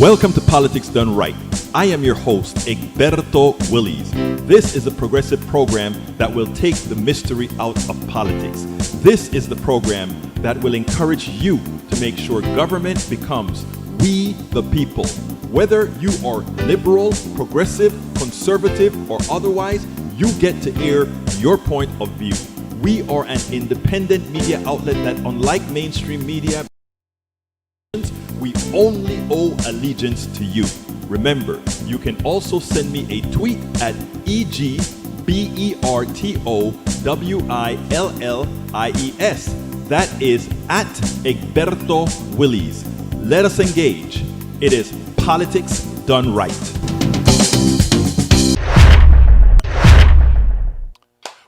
Welcome to Politics Done Right. I am your host, Egberto Willies. This is a progressive program that will take the mystery out of politics. This is the program that will encourage you to make sure government becomes we the people. Whether you are liberal, progressive, conservative, or otherwise, you get to air your point of view. We are an independent media outlet that, unlike mainstream media, we only owe allegiance to you. Remember, you can also send me a tweet at EGBERTOWILLIES. That is at Egberto Willies. Let us engage. It is Politics Done Right.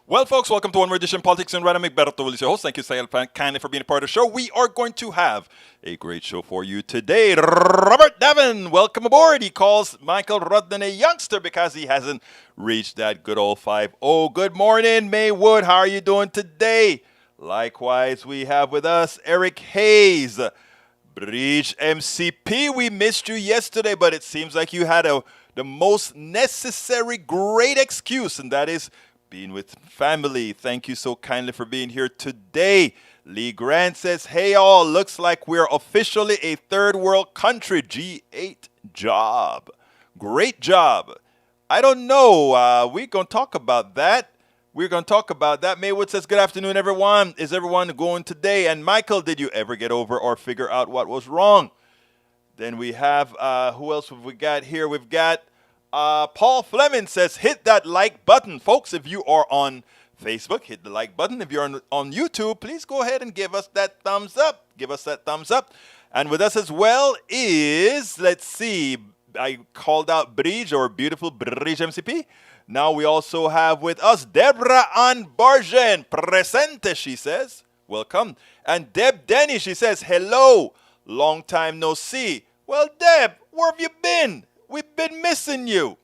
Well, folks, welcome to one more edition of Politics Done Right. I'm Egberto Willies, your host. Thank you so kindly for being a part of the show. We are going to have a great show for you today. Robert Devon, welcome aboard. He calls Michael Rudnan a youngster because he hasn't reached that good old 5-0. Good morning, Maywood. How are you doing today? Likewise, we have with us Eric Hayes. Bridge MCP, we missed you yesterday, but it seems like you had the most necessary great excuse, and that is being with family. Thank you so kindly for being here today. Lee Grant says, hey all, looks like we're officially a third world country. G8 job. Great job. I don't know. We're going to talk about that. Maywood says, good afternoon, everyone. Is everyone going today? And Michael, did you ever get over or figure out what was wrong? Then we have, who else have we got here? We've got Paul Fleming says, hit that like button. Folks, if you are on Facebook, hit the like button. If you're on YouTube, please go ahead and give us that thumbs up. And with us as well is, let's see, I called out Bridge, or beautiful Bridge MCP. Now we also have with us Deborah Ann Bargen. Presente, she says. Welcome. And Deb Denny, she says, hello. Long time no see. Well, Deb, where have you been? We've been missing you.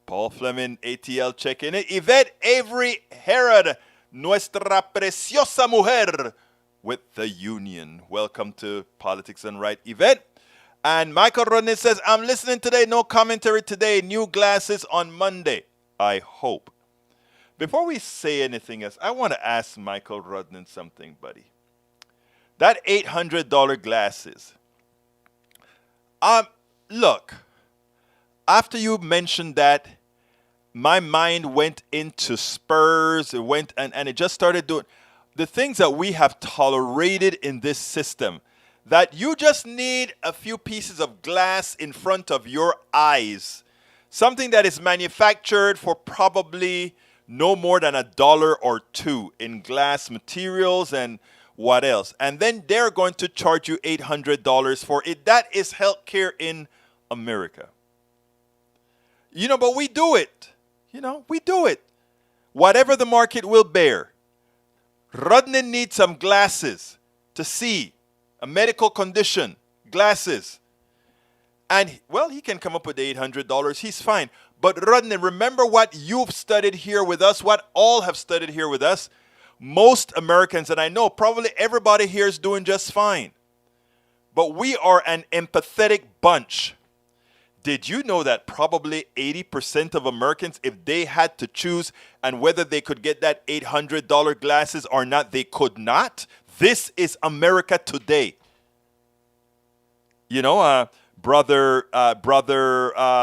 Paul Fleming, ATL checking it. Yvette Avery Herod, nuestra preciosa mujer with the union. Welcome to Politics Done Right, Yvette. And Michael Rodney says, I'm listening today. No commentary today. New glasses on Monday. I hope. Before we say anything else, I want to ask Michael Rodnan something, buddy. That $800 glasses. Look. After you mentioned that, my mind went into Spurs. It went and it just started doing the things that we have tolerated in this system. That you just need a few pieces of glass in front of your eyes. Something that is manufactured for probably no more than $1 or $2 in glass materials and what else. And then they're going to charge you $800 for it. That is healthcare in America. But we do it. We do it. Whatever the market will bear. Rudnan needs some glasses to see. A medical condition. Glasses. And, well, he can come up with $800. He's fine. But Rudnan, remember what you've studied here with us, what all have studied here with us. Most Americans, and I know probably everybody here is doing just fine. But we are an empathetic bunch. Did you know that probably 80% of Americans, if they had to choose and whether they could get that $800 glasses or not, they could not? This is America today. Brother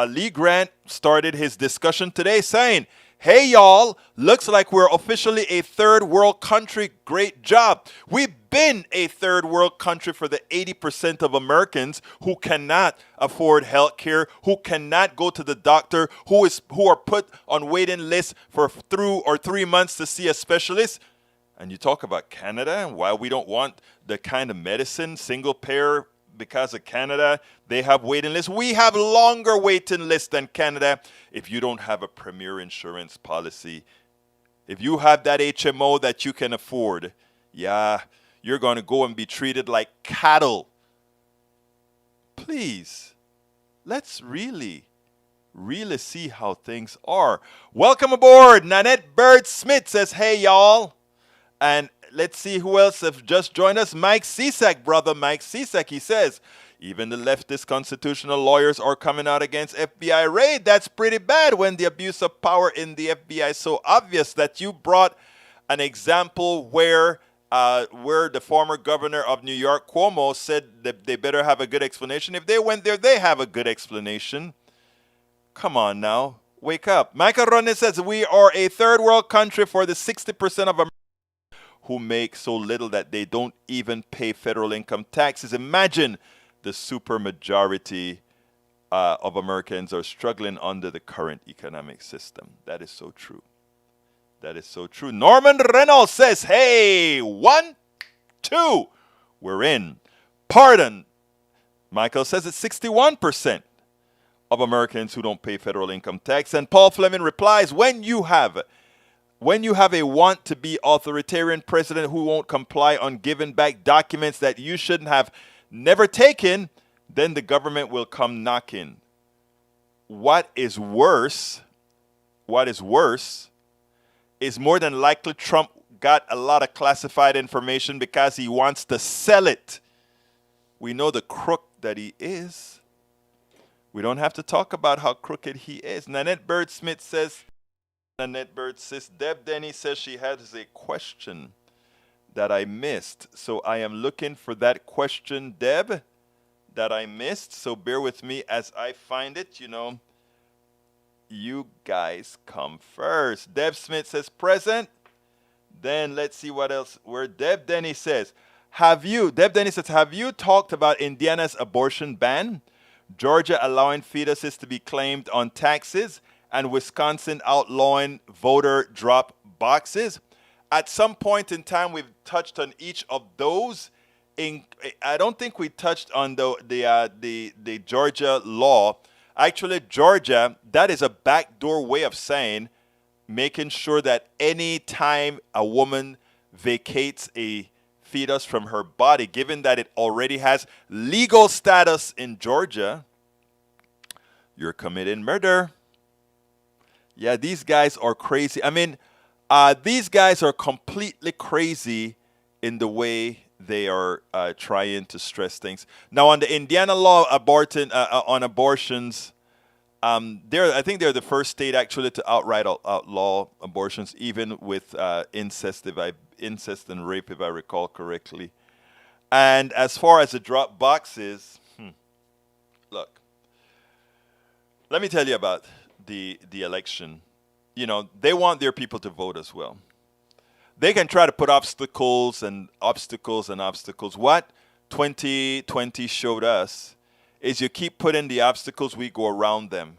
Lee Grant started his discussion today saying, hey, y'all, looks like we're officially a third world country. Great job. We've been a third world country for the 80% of Americans who cannot afford health care, who cannot go to the doctor, who are put on waiting lists for 2 or 3 months to see a specialist. And you talk about Canada and why we don't want the kind of medicine, single payer, because of Canada, they have waiting lists. We have longer waiting lists than Canada if you don't have a premier insurance policy. If you have that HMO that you can afford, you're going to go and be treated like cattle. Please, let's really see how things are. Welcome aboard. Nanette Bird Smith says, hey, y'all. And let's see who else have just joined us. Mike Cisak, brother Mike Cisak, he says, Even the leftist constitutional lawyers are coming out against FBI raid. That's pretty bad when the abuse of power in the FBI is so obvious. That you brought an example where the former governor of New York, Cuomo, said that they better have a good explanation. If they went there, they have a good explanation. Come on now. Wake up. Michael Rodney says, we are a third world country for the 60% of Americans who make so little that they don't even pay federal income taxes. Imagine the supermajority of Americans are struggling under the current economic system. That is so true. That is so true. Norman Reynolds says, hey, 1, 2, we're in. Pardon. Michael says it's 61% of Americans who don't pay federal income tax. And Paul Fleming replies, when you have a want to be authoritarian president who won't comply on giving back documents that you shouldn't have never taken, then the government will come knocking. What is worse is more than likely Trump got a lot of classified information because he wants to sell it. We know the crook that he is. We don't have to talk about how crooked he is. Nanette Bird Smith says, Deb Denny says she has a question that I missed. So I am looking for that question, Deb, that I missed. So bear with me as I find it. You know, you guys come first. Deb Smith says present. Then let's see what else. Where Deb Denny says, have you talked about Indiana's abortion ban, Georgia allowing fetuses to be claimed on taxes, and Wisconsin outlawing voter drop boxes? At some point in time, we've touched on each of those. I don't think we touched on the Georgia law. Actually, Georgia, that is a backdoor way of saying making sure that any time a woman vacates a fetus from her body, given that it already has legal status in Georgia, you're committing murder. Yeah, these guys are crazy. I mean, these guys are completely crazy in the way they are trying to stress things. Now, on the Indiana law on abortions, I think they're the first state actually to outright outlaw abortions, even with incest and rape, if I recall correctly. And as far as the drop boxes, look, let me tell you about the election. You know, they want their people to vote as well. They can try to put obstacles and obstacles and obstacles. What 2020 showed us is you keep putting the obstacles, we go around them.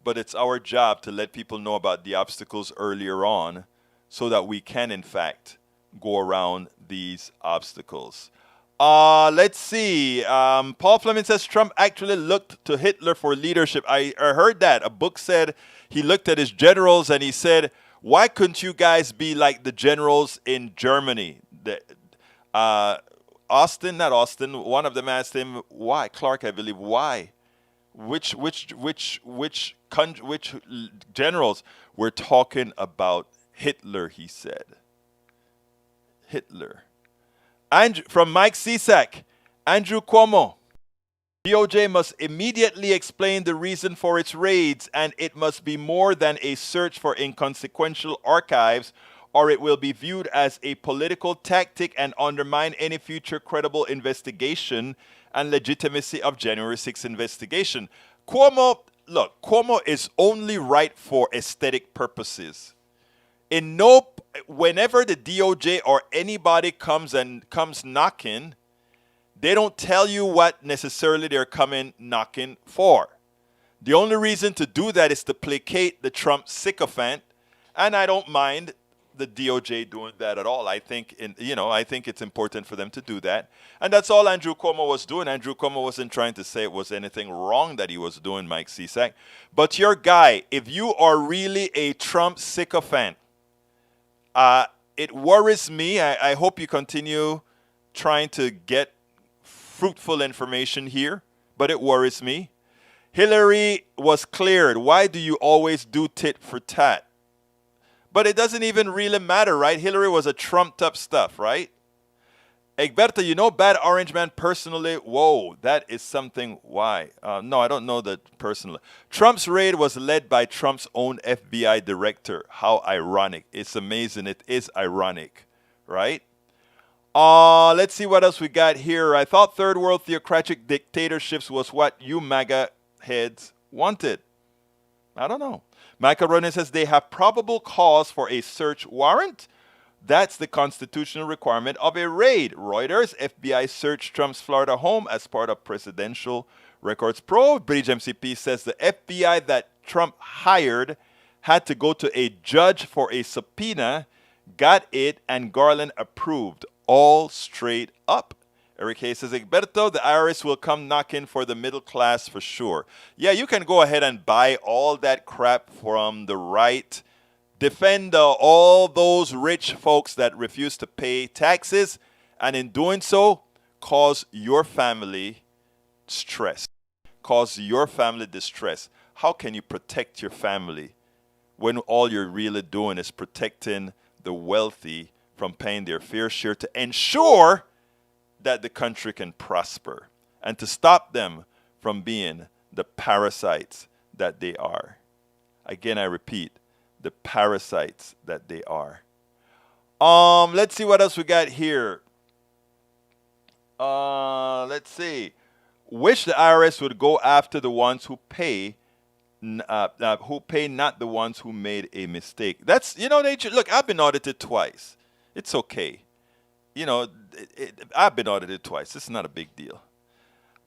But it's our job to let people know about the obstacles earlier on so that we can, in fact, go around these obstacles. Let's see. Paul Fleming says Trump actually looked to Hitler for leadership. I heard that. A book said he looked at his generals and he said, why couldn't you guys be like the generals in Germany? Not Austin. One of them asked him, why? Clark, I believe, why? Which generals? We're talking about Hitler, he said. Hitler. From Mike Cisak, Andrew Cuomo. DOJ must immediately explain the reason for its raids, and it must be more than a search for inconsequential archives, or it will be viewed as a political tactic and undermine any future credible investigation and legitimacy of January 6th investigation. Cuomo is only right for aesthetic purposes. Whenever the DOJ or anybody comes knocking, they don't tell you what necessarily they're coming knocking for. The only reason to do that is to placate the Trump sycophant, and I don't mind the DOJ doing that at all. I think it's important for them to do that, and that's all Andrew Cuomo was doing. Andrew Cuomo wasn't trying to say it was anything wrong that he was doing, Mike Cisak. But your guy, if you are really a Trump sycophant, it worries me. I hope you continue trying to get fruitful information here, but it worries me. Hillary was cleared. Why do you always do tit for tat? But it doesn't even really matter, right? Hillary was a trumped up stuff, right? Egberto, you know Bad Orange Man personally? Whoa, that is something. Why? No, I don't know that personally. Trump's raid was led by Trump's own FBI director. How ironic. It's amazing. It is ironic, right? Let's see what else we got here. I thought third world theocratic dictatorships was what you MAGA heads wanted. I don't know. Michael Ronan says they have probable cause for a search warrant. That's the constitutional requirement of a raid. Reuters, FBI searched Trump's Florida home as part of presidential records probe. British MCP says the FBI that Trump hired had to go to a judge for a subpoena, got it, and Garland approved. All straight up. Eric Hayes says, Egberto, the IRS will come knocking for the middle class for sure. Yeah, you can go ahead and buy all that crap from the right. Defend all those rich folks that refuse to pay taxes, and in doing so, cause your family stress, cause your family distress. How can you protect your family when all you're really doing is protecting the wealthy from paying their fair share to ensure that the country can prosper and to stop them from being the parasites that they are? Again, I repeat, the parasites that they are. Let's see what else we got here. Let's see. Wish the IRS would go after the ones who pay, not the ones who made a mistake. That's, nature. Look, I've been audited twice. It's okay. I've been audited twice. It's not a big deal.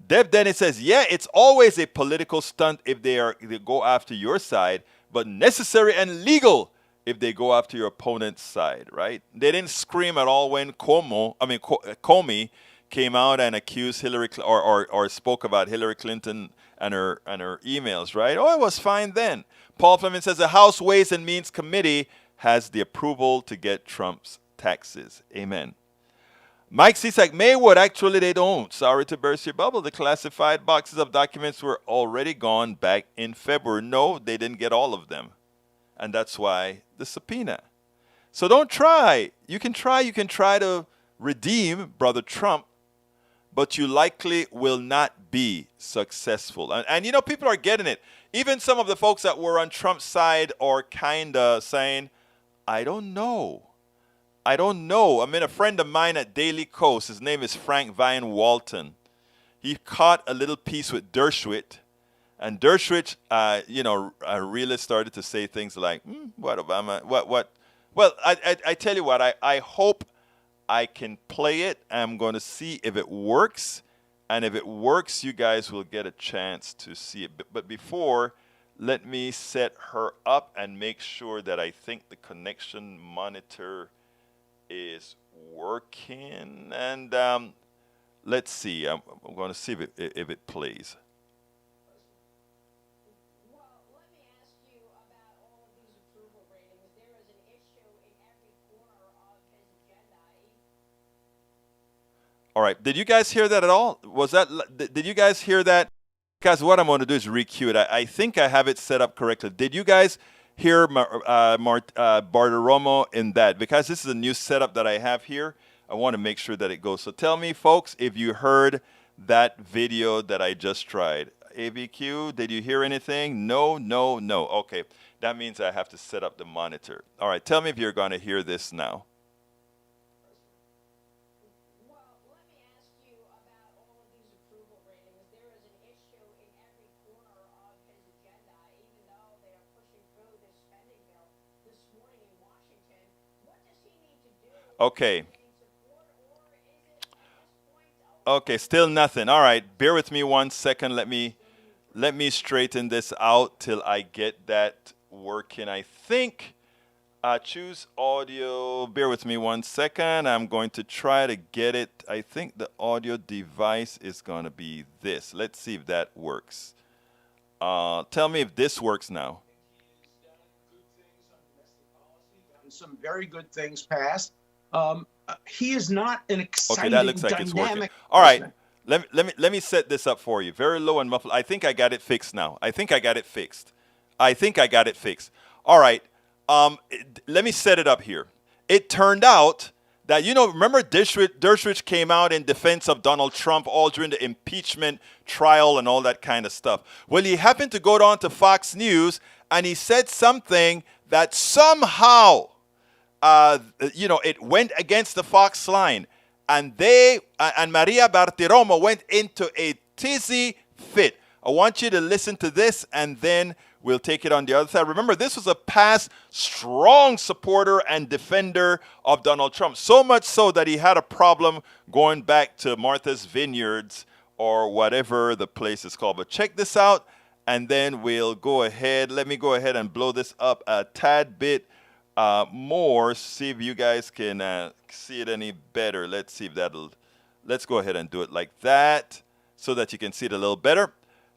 Deb Dennis says, yeah, it's always a political stunt if they go after your side, but necessary and legal if they go after your opponent's side, right? They didn't scream at all when Comey came out and accused Hillary or spoke about Hillary Clinton and her emails, right? Oh, it was fine then. Paul Fleming says the House Ways and Means Committee has the approval to get Trump's taxes. Amen. Mike Cisak, Maywood, actually they don't. Sorry to burst your bubble. The classified boxes of documents were already gone back in February. No, they didn't get all of them. And that's why the subpoena. So don't try. You can try to redeem Brother Trump, but you likely will not be successful. And people are getting it. Even some of the folks that were on Trump's side are kind of saying, I don't know. I mean, a friend of mine at Daily Coast, his name is Frank Vine Walton. He caught a little piece with Dershowitz, and Dershowitz, really started to say things like, what Obama, what? Well, I tell you what, I hope I can play it. I'm going to see if it works, and if it works, you guys will get a chance to see it. But before, let me set her up and make sure that I think the connection monitor is working, and let's see. I'm going to see if it plays. Well, let me ask you about all of these approval ratings. There is an issue in every corner of his agenda. All right. Did you guys hear that at all? Did you guys hear that? Because what I'm going to do is re-cue it. I think I have it set up correctly. Did you guys hear Bartiromo in that? Because this is a new setup that I have here. I want to make sure that it goes. So tell me, folks, if you heard that video that I just tried. ABQ, did you hear anything? No. Okay, that means I have to set up the monitor. All right, tell me if you're going to hear this now. Well, let me ask you about all of these approval ratings. There is an issue in every corner of his agenda, even though they are pushing through this spending bill this morning in Washington. What does he need to do? Okay. Okay, still nothing. All right, bear with me 1 second. Let me straighten this out till I get that working. I think choose audio. Bear with me 1 second. I'm going to try to get it. I think the audio device is going to be this. Let's see if that works. Tell me if this works now. Some very good things passed. He is not an exciting, okay, that looks like it's working. dynamic All right, person. let me set this up for you. Very low and muffled. I think I got it fixed now. I think I got it fixed. All right, let me set it up here. It turned out that, remember Dershowitz came out in defense of Donald Trump all during the impeachment trial and all that kind of stuff. Well, he happened to go on to Fox News and he said something that somehow, it went against the Fox line. And and Maria Bartiromo went into a tizzy fit. I want you to listen to this and then we'll take it on the other side. Remember, this was a past strong supporter and defender of Donald Trump. So much so that he had a problem going back to Martha's Vineyards or whatever the place is called. But check this out, and then we'll go ahead. Let me go ahead and blow this up a tad bit more. See if you guys can see it any better. Let's see if let's go ahead and do it like that so that you can see it a little better.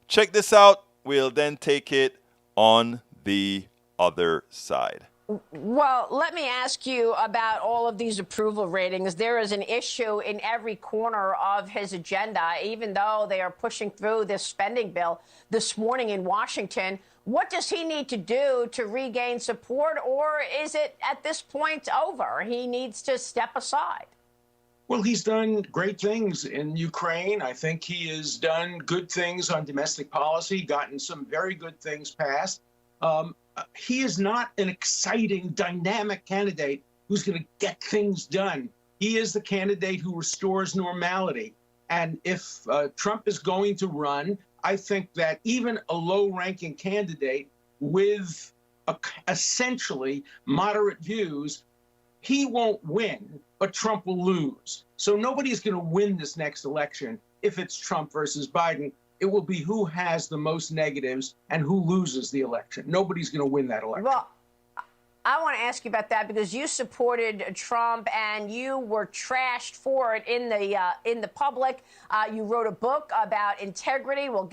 Check this out. We'll then take it on the other side. Well, let me ask you about all of these approval ratings. There is an issue in every corner of his agenda, even though they are pushing through this spending bill this morning in Washington. What does he need to do to regain support, or is it at this point over? He needs to step aside. Well, he's done great things in Ukraine. I think he has done good things on domestic policy, gotten some very good things passed. He is not an exciting, dynamic candidate who's going to get things done. He is the candidate who restores normality. And if Trump is going to run, I think that even a low-ranking candidate with essentially moderate views, he won't win, but Trump will lose. So nobody's going to win this next election if it's Trump versus Biden. It will be who has the most negatives and who loses the election. Nobody's going to win that election. Well, I want to ask you about that because you supported Trump and you were trashed for it in the public. You wrote a book about integrity. We'll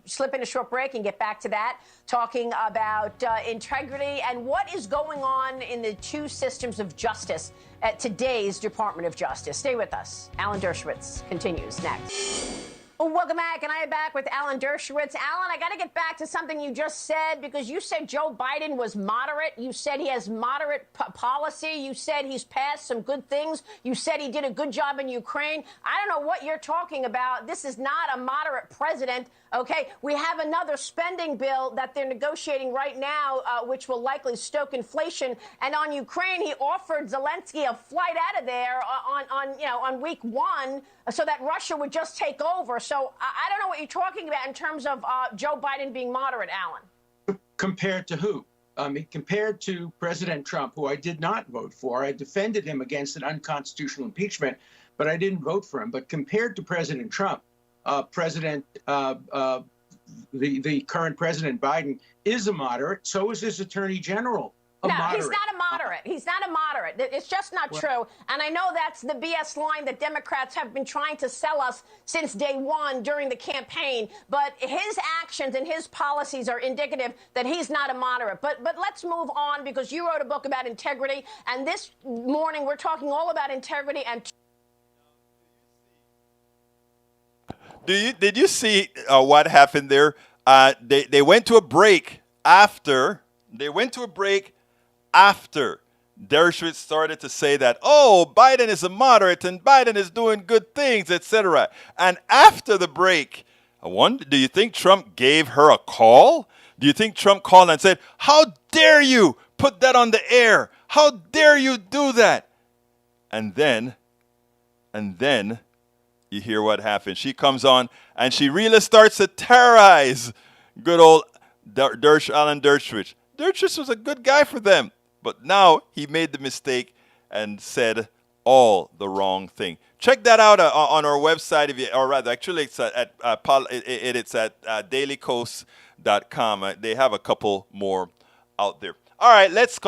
slip in a short break and get back to that, talking about integrity and what is going on in the two systems of justice at today's Department of Justice. Stay with us. Alan Dershowitz continues next. Welcome back, and I am back with Alan Dershowitz. Alan, I got to get back to something you just said, because you said Joe Biden was moderate. You said he has moderate policy. You said he's passed some good things. You said he did a good job in Ukraine. I don't know what you're talking about. This is not a moderate president, okay? We have another spending bill that they're negotiating right now, which will likely stoke inflation. And on Ukraine, he offered Zelensky a flight out of there on week one so that Russia would just take over. So I don't know what you're talking about in terms of Joe Biden being moderate, Alan. Compared to who? Compared to President Trump, who I did not vote for. I defended him against an unconstitutional impeachment, but I didn't vote for him. But compared to President Trump, the current President Biden is a moderate. So is his Attorney General. No, he's not a moderate. He's not a moderate. It's just not true. And I know that's the BS line that Democrats have been trying to sell us since day one during the campaign. But his actions and his policies are indicative that he's not a moderate. But let's move on, because you wrote a book about integrity. And this morning we're talking all about integrity and... Did you see what happened there? They went to a break after... After Dershowitz started to say that, oh, Biden is a moderate and Biden is doing good things, etc. And after the break, I wonder, do you think Trump gave her a call? Do you think Trump called and said, how dare you put that on the air? How dare you do that? And then you hear what happened. She comes on and she really starts to terrorize good old Alan Dershowitz. Dershowitz was a good guy for them. But now he made the mistake and said all the wrong thing. Check that out on our website, it's at dailycoast.com. They have a couple more out there. All right, let's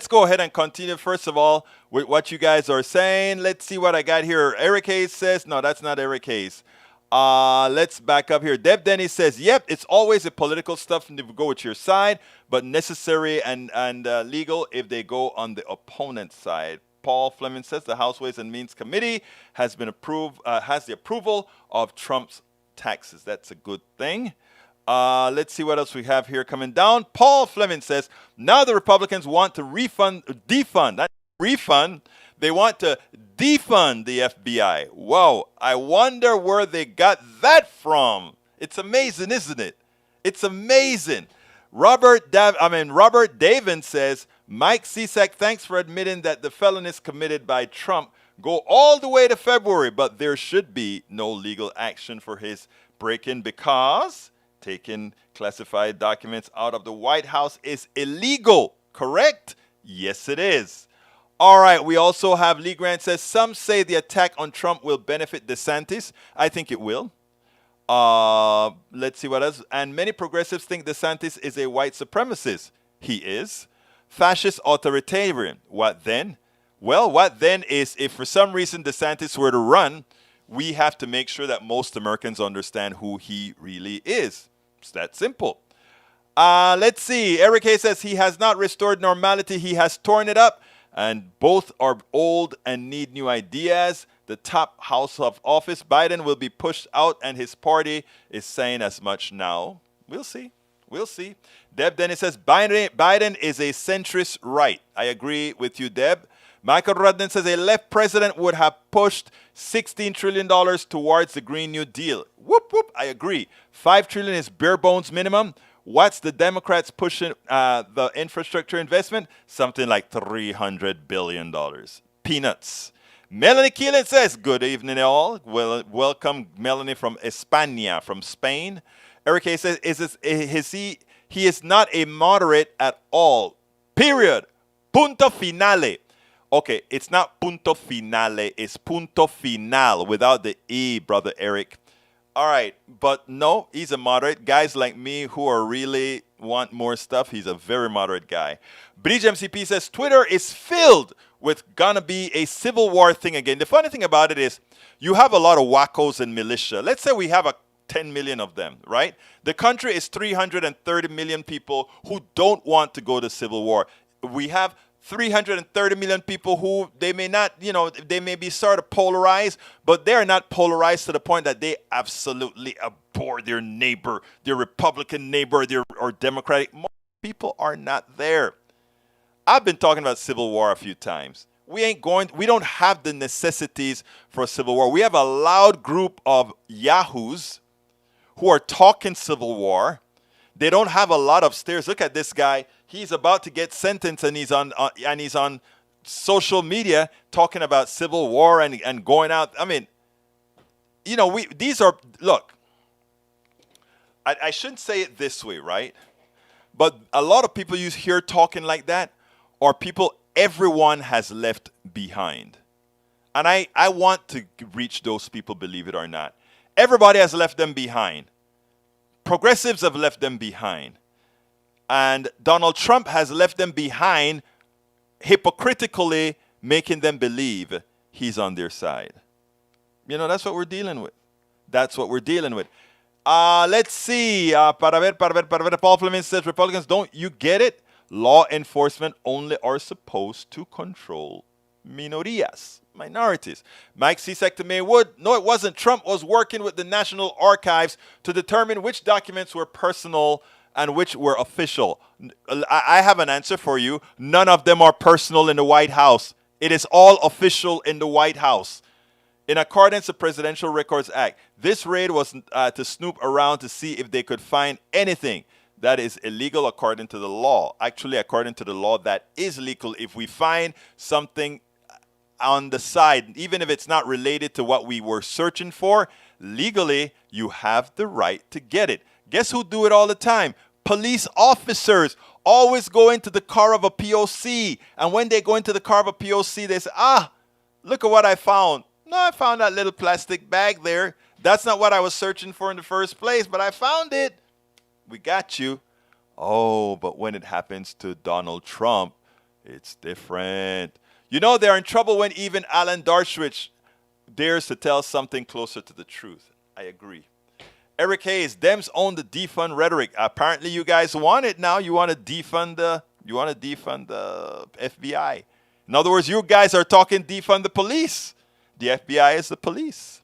go ahead and continue. First of all, with what you guys are saying. Let's see what I got here. Eric Hayes says, no, that's not Eric Hayes. Let's back up here. Deb Denny says, yep, it's always a political stuff to go with your side, but necessary and legal if they go on the opponent's side. Paul Fleming says the House Ways and Means Committee has the approval of Trump's taxes. That's a good thing. Let's see what else we have here coming down. Paul Fleming says, now the Republicans want to refund They want to defund the FBI. Whoa, I wonder where they got that from. It's amazing, isn't it? It's amazing. Robert Davin says, Mike Cisak, thanks for admitting that the felonies committed by Trump go all the way to February, but there should be no legal action for his break-in because taking classified documents out of the White House is illegal, correct? Yes, it is. All right, we also have Lee Grant says, some say the attack on Trump will benefit DeSantis. I think it will. Let's see what else. And many progressives think DeSantis is a white supremacist. He is. Fascist authoritarian. What then? Well, what then is if for some reason DeSantis were to run, we have to make sure that most Americans understand who he really is. It's that simple. Let's see. Eric Hayes says he has not restored normality. He has torn it up. And both are old and need new ideas. The top house of office, Biden will be pushed out, and his party is saying as much now. We'll see. We'll see. Deb Dennis says Biden is a centrist right. I agree with you, Deb. Michael Rudden says a left president would have pushed $16 trillion towards the Green New Deal. Whoop, whoop. I agree. $5 trillion is bare bones minimum. What's the Democrats pushing the infrastructure investment? Something like $300 billion. Peanuts. Melanie Keelan says, good evening all. Welcome Melanie from España, from Spain. Eric A says, he is not a moderate at all. Period. Punto finale. Okay, it's not punto finale. It's punto final without the E, Brother Eric. All right, but no, he's a moderate. Guys like me who are really want more stuff, he's a very moderate guy. Bridge MCP says, Twitter is filled with gonna be a civil war thing again. The funny thing about it is you have a lot of wackos and militia. Let's say we have 10 million of them, right? The country is 330 million people who don't want to go to civil war. We have 330 million people who they may not, they may be sort of polarized, but they're not polarized to the point that they absolutely abhor their neighbor, their Republican neighbor, or Democratic. Most people are not there. I've been talking about civil war a few times. We don't have the necessities for a civil war. We have a loud group of yahoos who are talking civil war. They don't have a lot upstairs. Look at this guy. He's about to get sentenced, and he's on social media talking about civil war and going out. I mean, look. I shouldn't say it this way, right? But a lot of people you hear talking like that are people everyone has left behind. And I want to reach those people, believe it or not. Everybody has left them behind. Progressives have left them behind. And Donald Trump has left them behind, hypocritically making them believe he's on their side. That's what we're dealing with. That's what we're dealing with. Let's see. Para ver. Paul Fleming says, Republicans, don't you get it? Law enforcement only are supposed to control minorities. Mike Cisak to Maywood, no, it wasn't. Trump was working with the National Archives to determine which documents were personal and which were official. I have an answer for you. None of them are personal in the White House. It is all official in the White House. In accordance with the Presidential Records Act, this raid was to snoop around to see if they could find anything that is illegal according to the law. Actually, according to the law, that is legal. If we find something on the side, even if it's not related to what we were searching for, legally, you have the right to get it. Guess who do it all the time? Police officers always go into the car of a POC. And when they go into the car of a POC, they say, look at what I found. No, I found that little plastic bag there. That's not what I was searching for in the first place, but I found it. We got you. Oh, but when it happens to Donald Trump, it's different. They're in trouble when even Alan Dershowitz dares to tell something closer to the truth. I agree. Eric Hayes, Dems own the defund rhetoric. Apparently, you guys want it now. You want to defund the FBI. In other words, you guys are talking defund the police. The FBI is the police.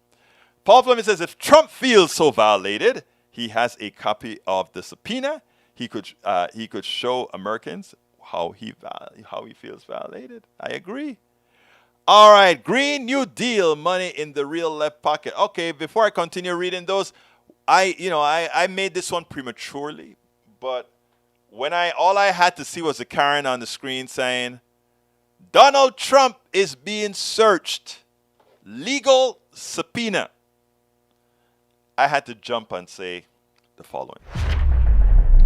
Paul Fleming says, if Trump feels so violated, he has a copy of the subpoena. He could show Americans how he feels violated. I agree. All right, Green New Deal, money in the real left pocket. Okay, before I continue reading those, I made this one prematurely, but when all I had to see was a Karen on the screen saying, Donald Trump is being searched. Legal subpoena. I had to jump and say the following.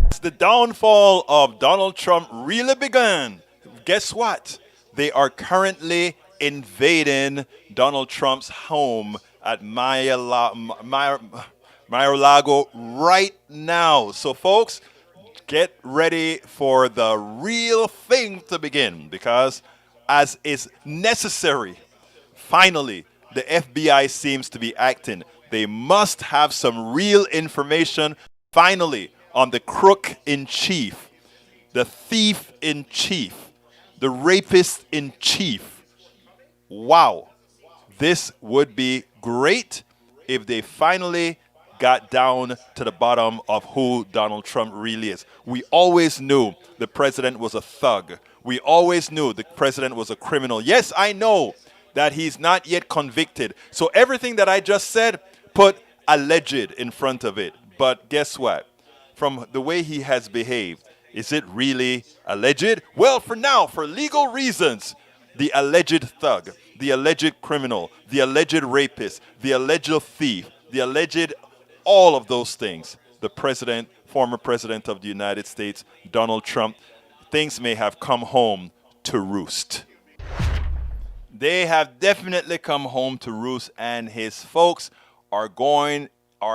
As the downfall of Donald Trump really began, guess what? They are currently invading Donald Trump's home at Mar-a-Lago right now. So, folks, get ready for the real thing to begin because, as is necessary, finally, the FBI seems to be acting. They must have some real information, finally, on the crook in chief, the thief in chief, the rapist in chief. Wow. This would be great if they finally got down to the bottom of who Donald Trump really is. We always knew the president was a thug. We always knew the president was a criminal. Yes, I know that he's not yet convicted. So everything that I just said, put alleged in front of it. But guess what? From the way he has behaved, is it really alleged? Well, for now, for legal reasons, the alleged thug, the alleged criminal, the alleged rapist, the alleged thief, the alleged all of those things, the president, former president of the United States, Donald Trump, things may have come home to roost. They have definitely come home to roost, and his folks are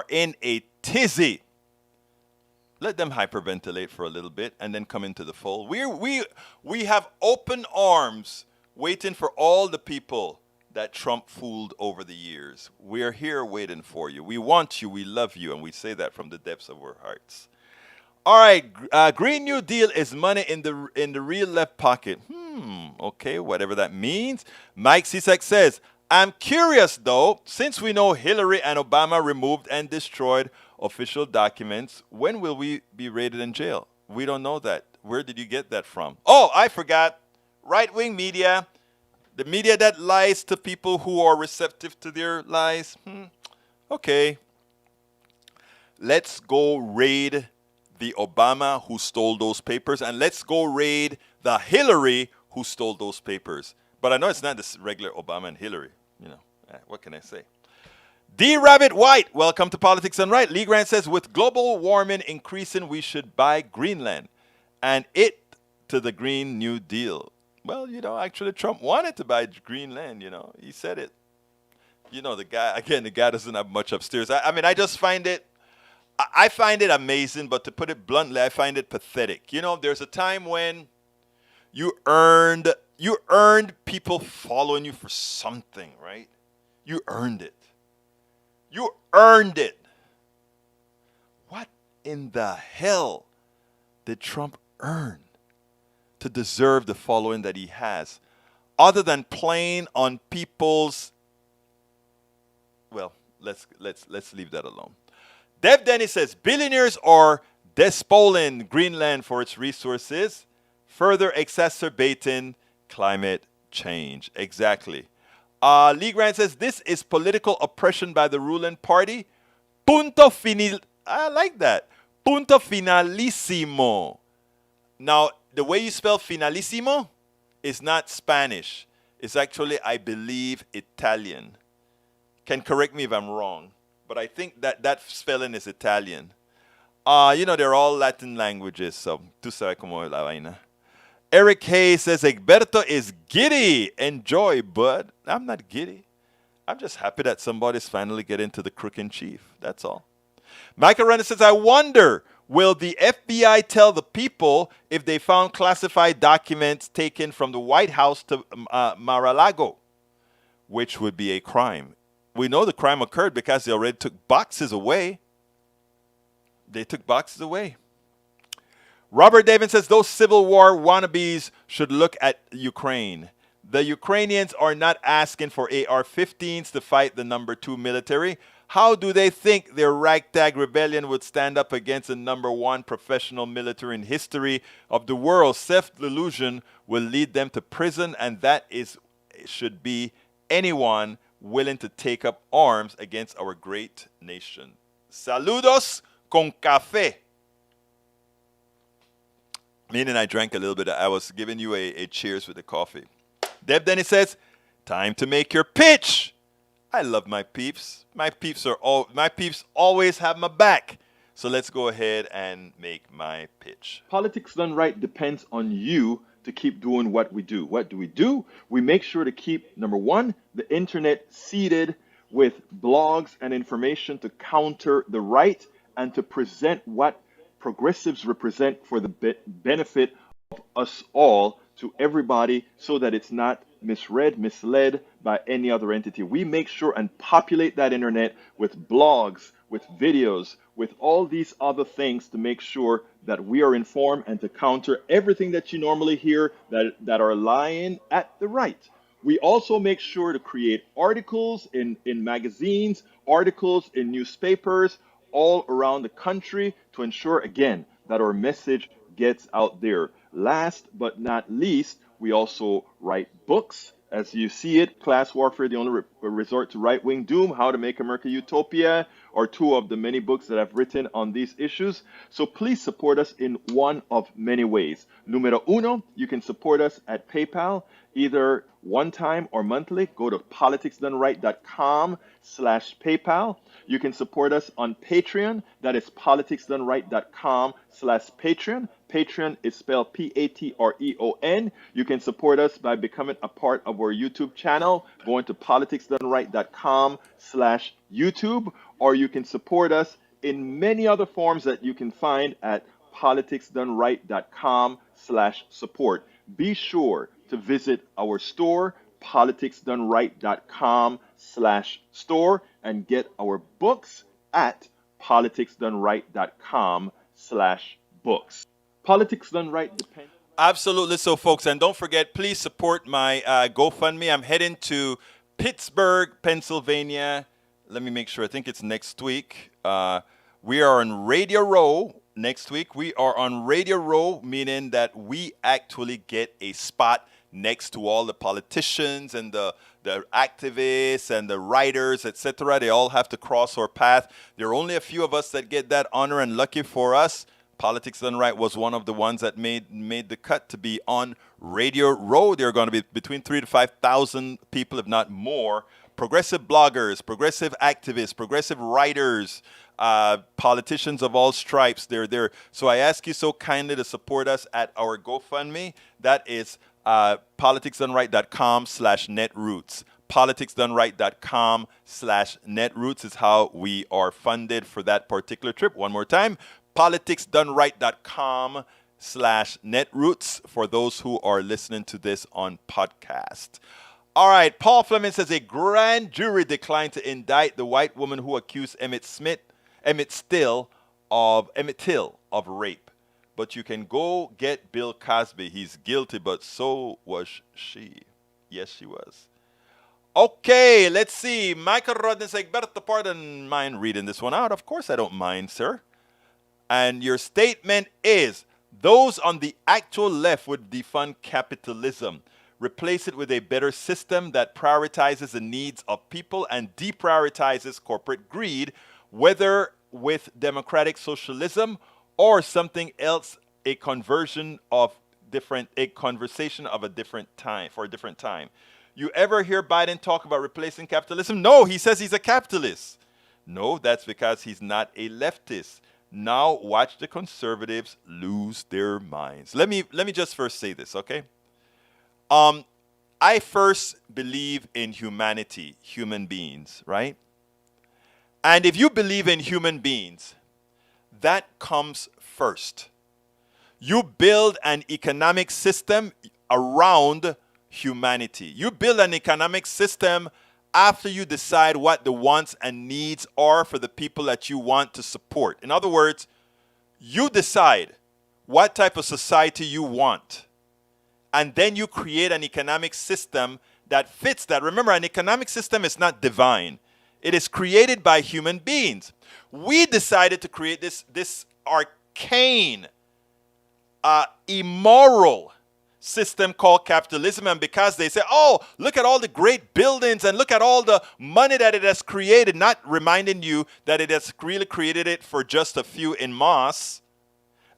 in a tizzy. Let them hyperventilate for a little bit and then come into the fold. We have open arms waiting for all the people that Trump fooled over the years. We are here waiting for you. We want you, we love you, and we say that from the depths of our hearts. All right, Green New Deal is money in the real left pocket. Okay, whatever that means. Mike Cisak says, I'm curious though, since we know Hillary and Obama removed and destroyed official documents, when will we be raided in jail? We don't know that. Where did you get that from? Oh, I forgot. Right-wing media, the media that lies to people who are receptive to their lies. Okay. Let's go raid the Obama who stole those papers, and let's go raid the Hillary who stole those papers. But I know it's not the regular Obama and Hillary. What can I say? D. Rabbit White, welcome to Politics and Right. Lee Grant says, with global warming increasing, we should buy Greenland and it to the Green New Deal. Well, actually Trump wanted to buy Greenland, He said it. The guy doesn't have much upstairs. I just find it, I find it amazing, but to put it bluntly, I find it pathetic. There's a time when you earned people following you for something, right? You earned it. You earned it. What in the hell did Trump earn to deserve the following that he has, other than playing on people's? Well, let's leave that alone. Dev Dennis says billionaires are despoiling Greenland for its resources, further exacerbating climate change. Exactly. Lee Grant says this is political oppression by the ruling party. Punto final. I like that. Punto finalissimo. Now, the way you spell finalissimo is not Spanish. It's actually, I believe, Italian. Can correct me if I'm wrong, but I think that spelling is Italian. They're all Latin languages, so tú sabes cómo es la vaina. Eric Hayes says, Egberto is giddy. Enjoy, bud. I'm not giddy. I'm just happy that somebody's finally getting to the crook in chief. That's all. Michael Renner says, I wonder, will the FBI tell the people if they found classified documents taken from the White House to Mar-a-Lago, which would be a crime? We know the crime occurred because they already took boxes away. They took boxes away. Robert David says those Civil War wannabes should look at Ukraine. The Ukrainians are not asking for AR-15s to fight the number 2 military. How do they think their ragtag rebellion would stand up against the number 1 professional military in history of the world? Self-delusion will lead them to prison, and that is should be anyone willing to take up arms against our great nation. Saludos con café. Meaning I drank a little bit. I was giving you a cheers with the coffee. Deb Denny says, time to make your pitch. I love my peeps. My peeps always have my back. So let's go ahead and make my pitch. Politics Done Right depends on you to keep doing what we do. What do? We make sure to keep, number one, the internet seeded with blogs and information to counter the right and to present what progressives represent for the benefit of us all to everybody so that it's not misread, misled by any other entity. We make sure and populate that internet with blogs, with videos, with all these other things to make sure that we are informed and to counter everything that you normally hear that are lying at the right. We also make sure to create articles in magazines, articles in newspapers all around the country to ensure, again, that our message gets out there. Last but not least, we also write books. As you see it, Class Warfare, the only resort to right-wing doom, How to Make America Utopia, are two of the many books that I've written on these issues. So please support us in one of many ways. Numero uno, you can support us at PayPal, either one time or monthly. Go to politicsdoneright.com/PayPal. You can support us on Patreon. That is politicsdoneright.com/Patreon. Patreon is spelled Patreon. You can support us by becoming a part of our YouTube channel, going to politicsdoneright.com/YouTube, or you can support us in many other forms that you can find at politicsdoneright.com/support. Be sure to visit our store, politicsdoneright.com/store, and get our books at politicsdoneright.com/books. Politics Done Right depends. Absolutely so, folks. And don't forget, please support my GoFundMe. I'm heading to Pittsburgh, Pennsylvania. Let me make sure. I think it's next week. We are on Radio Row next week. We are on Radio Row, meaning that we actually get a spot next to all the politicians and the activists and the writers, etc. They all have to cross our path. There are only a few of us that get that honor, and lucky for us, Politics Done Right was one of the ones that made the cut to be on Radio Row. There are going to be between 3,000 to 5,000 people, if not more. Progressive bloggers, progressive activists, progressive writers, politicians of all stripes. They're there. So I ask you so kindly to support us at our GoFundMe. That is politicsdoneright.com/netroots. politicsdoneright.com/netroots is how we are funded for that particular trip. One more time, politicsdoneright.com/netroots for those who are listening to this on podcast. All right, Paul Fleming says a grand jury declined to indict the white woman who accused Emmett Till of rape. But you can go get Bill Cosby. He's guilty, but so was she. Yes, she was. Okay, let's see. Michael Rodney says, Berto, pardon mind reading this one out. Of course I don't mind, sir. And your statement is, those on the actual left would defund capitalism, replace it with a better system that prioritizes the needs of people and deprioritizes corporate greed, whether with democratic socialism or something else, a conversation of a different time, for a different time. You ever hear Biden talk about replacing capitalism? No, he says he's a capitalist. No, that's because he's not a leftist. Now watch the conservatives lose their minds. Let me just first say this, okay? I first believe in humanity, human beings, right? And if you believe in human beings, that comes first. You build an economic system around humanity. You build an economic system after you decide what the wants and needs are for the people that you want to support. In other words, you decide what type of society you want. And then you create an economic system that fits that. Remember, an economic system is not divine. It is created by human beings. We decided to create this arcane, immoral system called capitalism, and because they say, oh, look at all the great buildings and look at all the money that it has created, not reminding you that it has really created it for just a few in mass,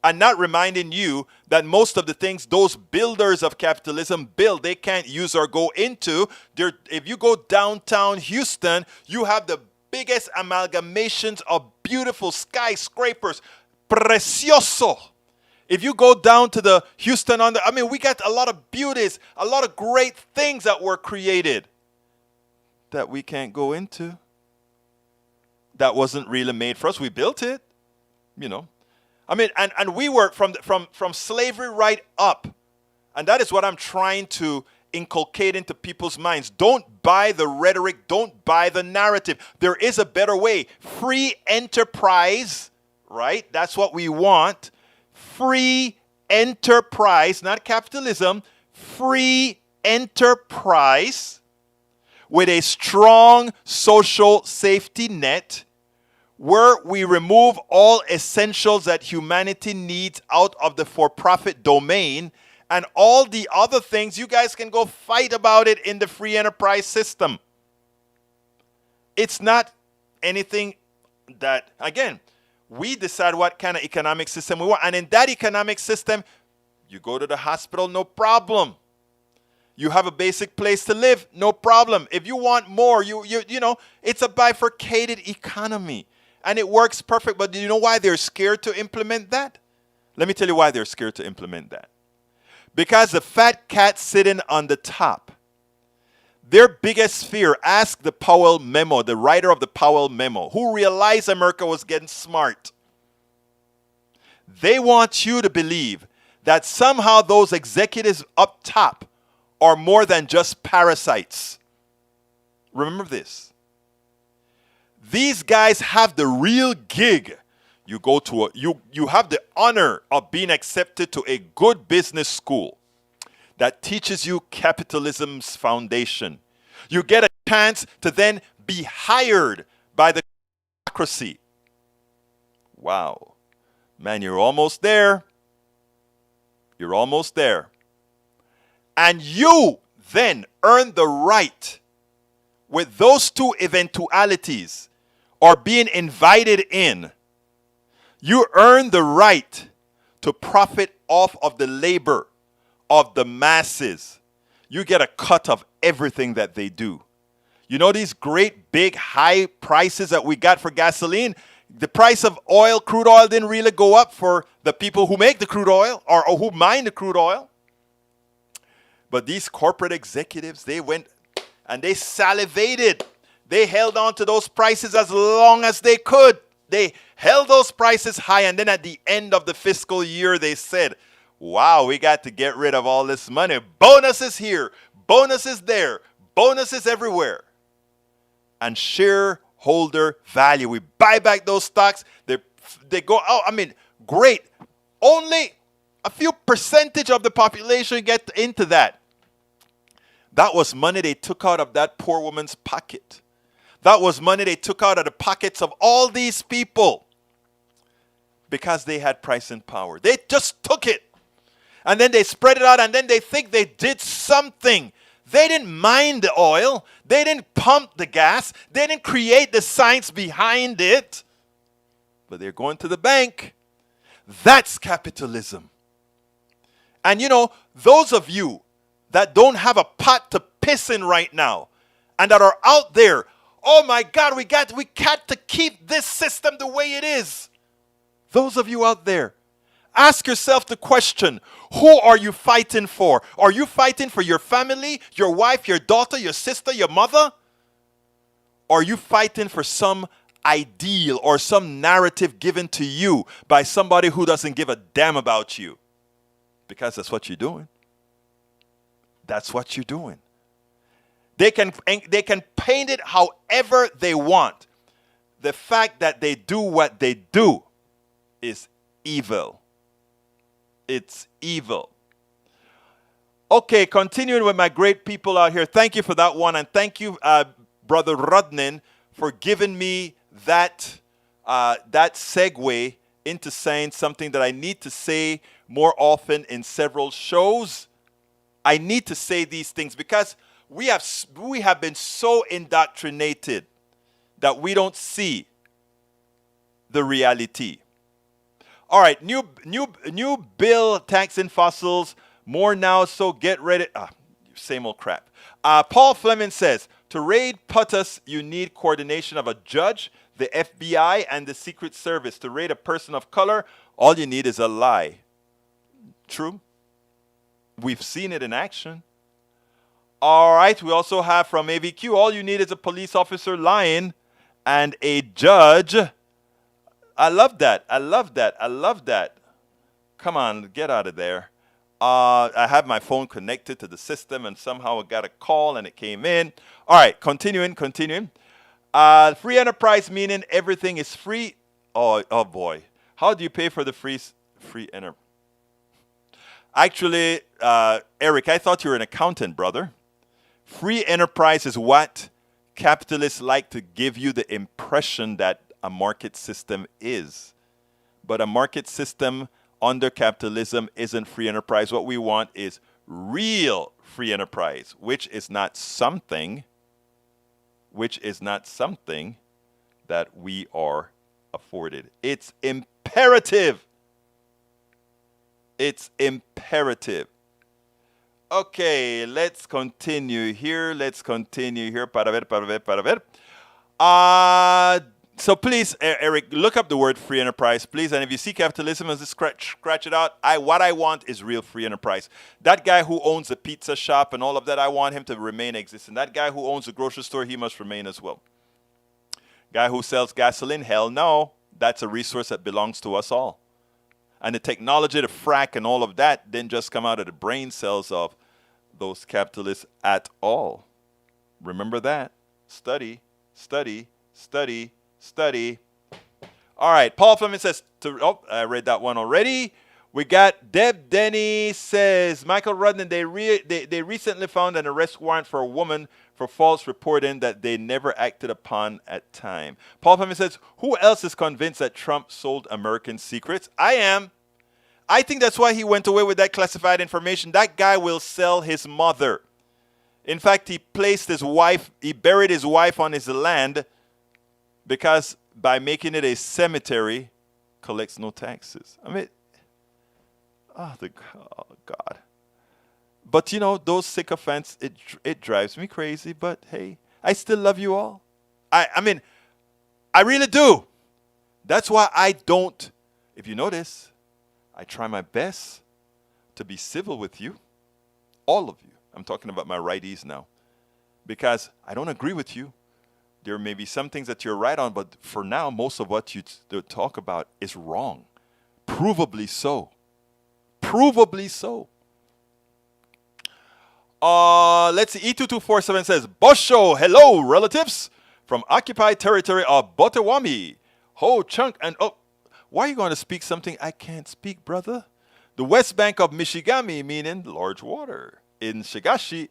and not reminding you that most of the things those builders of capitalism build, they can't use or go into. If you go downtown Houston, you have the biggest amalgamations of beautiful skyscrapers. Precioso. If you go down to the Houston we got a lot of beauties, a lot of great things that were created that we can't go into. That wasn't really made for us. We built it, and we were from slavery right up. And that is what I'm trying to inculcate into people's minds. Don't buy the rhetoric. Don't buy the narrative. There is a better way. Free enterprise, right? That's what we want. Free enterprise, not capitalism. Free enterprise with a strong social safety net where we remove all essentials that humanity needs out of the for-profit domain, and all the other things, you guys can go fight about it in the free enterprise system. It's not anything that, again, we decide what kind of economic system we want. And in that economic system, you go to the hospital, no problem. You have a basic place to live, no problem. If you want more, it's a bifurcated economy. And it works perfect, but do you know why they're scared to implement that? Let me tell you why they're scared to implement that. Because the fat cat sitting on the top, their biggest fear, ask the Powell memo, the writer of the Powell memo, who realized America was getting smart. They want you to believe that somehow those executives up top are more than just parasites. Remember this. These guys have the real gig. You go to you have the honor of being accepted to a good business school that teaches you capitalism's foundation. You get a chance to then be hired by the bureaucracy. Wow. Man, you're almost there. You're almost there. And you then earn the right with those two eventualities, or being invited in, you earn the right to profit off of the labor of the masses. You get a cut of everything that they do. You know these great big high prices that we got for gasoline? The price of oil, crude oil, didn't really go up for the people who make the crude oil or who mine the crude oil. But these corporate executives, they went and they salivated. They held on to those prices as long as they could. They held those prices high, and then at the end of the fiscal year, they said, wow, we got to get rid of all this money. Bonuses here, bonuses there, bonuses everywhere. And shareholder value. We buy back those stocks. They go out. Great. Only a few percentage of the population get into that. That was money they took out of that poor woman's pocket. That was money they took out of the pockets of all these people because they had pricing power. They just took it. And then they spread it out, and then they think they did something. They didn't mine the oil. They didn't pump the gas. They didn't create the science behind it. But they're going to the bank. That's capitalism. And those of you that don't have a pot to piss in right now and that are out there, oh my God, we got to keep this system the way it is. Those of you out there, ask yourself the question, who are you fighting for? Are you fighting for your family, your wife, your daughter, your sister, your mother? Or are you fighting for some ideal or some narrative given to you by somebody who doesn't give a damn about you? Because that's what you're doing. That's what you're doing. They can paint it however they want. The fact that they do what they do is evil. It's evil. Okay, continuing with my great people out here. Thank you for that one. And thank you, Brother Rudnin, for giving me that segue into saying something that I need to say more often in several shows. I need to say these things because we have been so indoctrinated that we don't see the reality. All right, new bill taxing fossils more now. So get ready. Same old crap. Paul Fleming says to raid PUTUS, you need coordination of a judge, the FBI, and the Secret Service. To raid a person of color, all you need is a lie. True. We've seen it in action. All right, we also have from AVQ, all you need is a police officer lying and a judge. I love that. I love that. I love that. Come on, get out of there. I have my phone connected to the system and somehow I got a call and it came in. All right, continuing. Free enterprise meaning everything is free. Oh boy. How do you pay for the free enterprise? Actually, Eric, I thought you were an accountant, brother. Free enterprise is what capitalists like to give you the impression that a market system is. But a market system under capitalism isn't free enterprise. What we want is real free enterprise, which is not something that we are afforded. It's imperative. It's imperative. Okay, let's continue here. Para ver. So please, Eric, look up the word free enterprise, please. And if you see capitalism as a scratch it out. What I want is real free enterprise. That guy who owns a pizza shop and all of that, I want him to remain existing. That guy who owns a grocery store, he must remain as well. Guy who sells gasoline, hell no. That's a resource that belongs to us all. And the technology, the frack and all of that didn't just come out of the brain cells of those capitalists at all. Remember that. Study. All right, Paul Fleming says, I read that one already. We got Deb Denny says, Michael Rudden, they recently found an arrest warrant for a woman for false reporting that they never acted upon at time. Paul Fleming says, who else is convinced that Trump sold American secrets? I am. I think that's why he went away with that classified information. That guy will sell his mother. In fact, he buried his wife on his land because by making it a cemetery, collects no taxes. I mean, oh God. But those sycophants, it drives me crazy. But hey, I still love you all. I mean, I really do. That's why I don't. If you notice, I try my best to be civil with you, all of you. I'm talking about my righties now, because I don't agree with you. There may be some things that you're right on, but for now, most of what you talk about is wrong. Provably so. Let's see. E2247 says, Bosho, hello, relatives from occupied territory of Botawami. Ho, chunk, and why are you going to speak something I can't speak, brother? The west bank of Michigami, meaning large water. In Shigashi.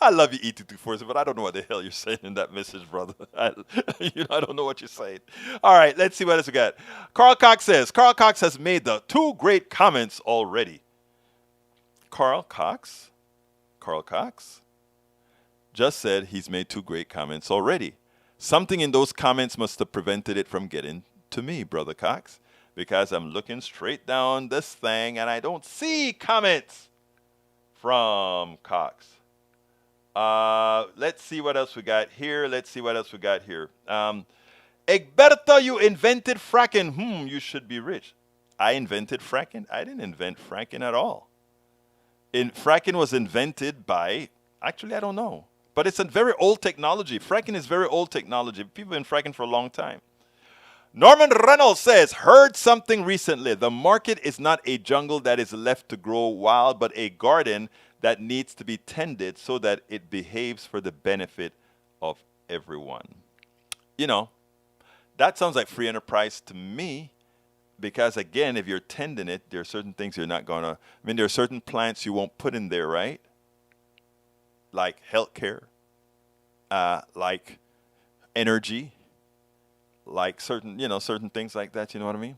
I love you, E2247, but I don't know what the hell you're saying in that message, brother. I don't know what you're saying. All right, let's see what else we got. Carl Cox says, Carl Cox has made the 2 great comments already. Carl Cox just said he's made 2 great comments already. Something in those comments must have prevented it from getting to me, Brother Cox, because I'm looking straight down this thing and I don't see comments from Cox. Let's see what else we got here. Egberto, you invented fracking. You should be rich. I invented fracking? I didn't invent fracking at all. Fracking was invented by, actually, I don't know. But it's a very old technology. Fracking is very old technology. People have been fracking for a long time. Norman Reynolds says, heard something recently. The market is not a jungle that is left to grow wild, but a garden that needs to be tended so that it behaves for the benefit of everyone. That sounds like free enterprise to me, because again, if you're tending it, there are certain things you're not going to, there are certain plants you won't put in there, right? Like healthcare, like energy, like certain things like that, you know what I mean?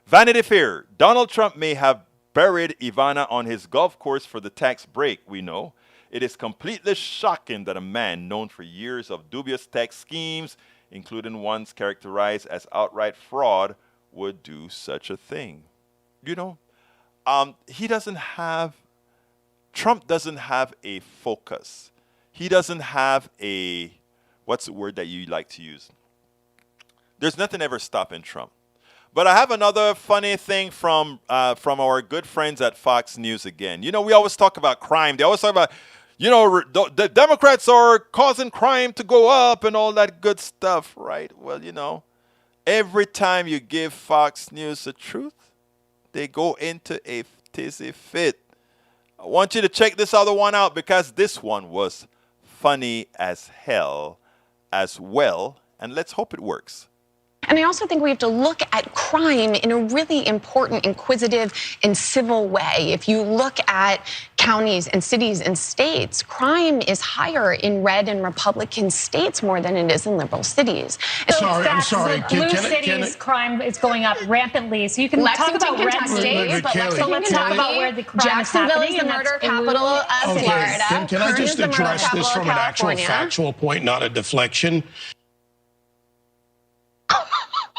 Vanity Fair. Donald Trump may have buried Ivana on his golf course for the tax break, we know. It is completely shocking that a man known for years of dubious tax schemes, including ones characterized as outright fraud, would do such a thing. You know, he doesn't have, Trump doesn't have a focus. He doesn't have a, what's the word that you like to use? There's nothing ever stopping Trump. But I have another funny thing from our good friends at Fox News again. You know, we always talk about crime. They always talk about, you know, the Democrats are causing crime to go up and all that good stuff, right? Well, you know, every time you give Fox News the truth, they go into a tizzy fit. I want you to check this other one out because this one was funny as hell as well. And let's hope it works. And I also think we have to look at crime in a really important, inquisitive, and civil way. If you look at counties and cities and states, crime is higher in red and Republican states more than it is in liberal cities. I'm sorry. Blue cities, crime is going up rampantly. So you can talk about red states, but let's talk about where the crime is happening. Jacksonville is the murder capital of Florida. Can I just address this from an actual factual point, not a deflection?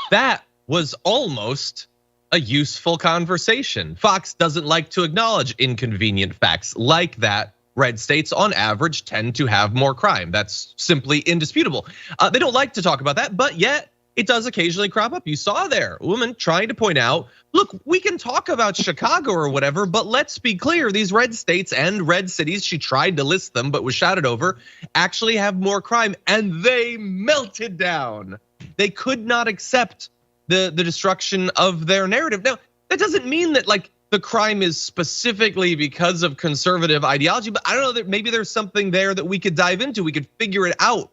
That was almost a useful conversation. Fox doesn't like to acknowledge inconvenient facts like that. Red states on average tend to have more crime. That's simply indisputable. They don't like to talk about that, but yet it does occasionally crop up. You saw there a woman trying to point out, look, we can talk about Chicago or whatever, but let's be clear, these red states and red cities, she tried to list them but was shouted over, actually have more crime, and they melted down. They could not accept the destruction of their narrative. Now, that doesn't mean that like the crime is specifically because of conservative ideology, but I don't know, that maybe there's something there that we could dive into. We could figure it out.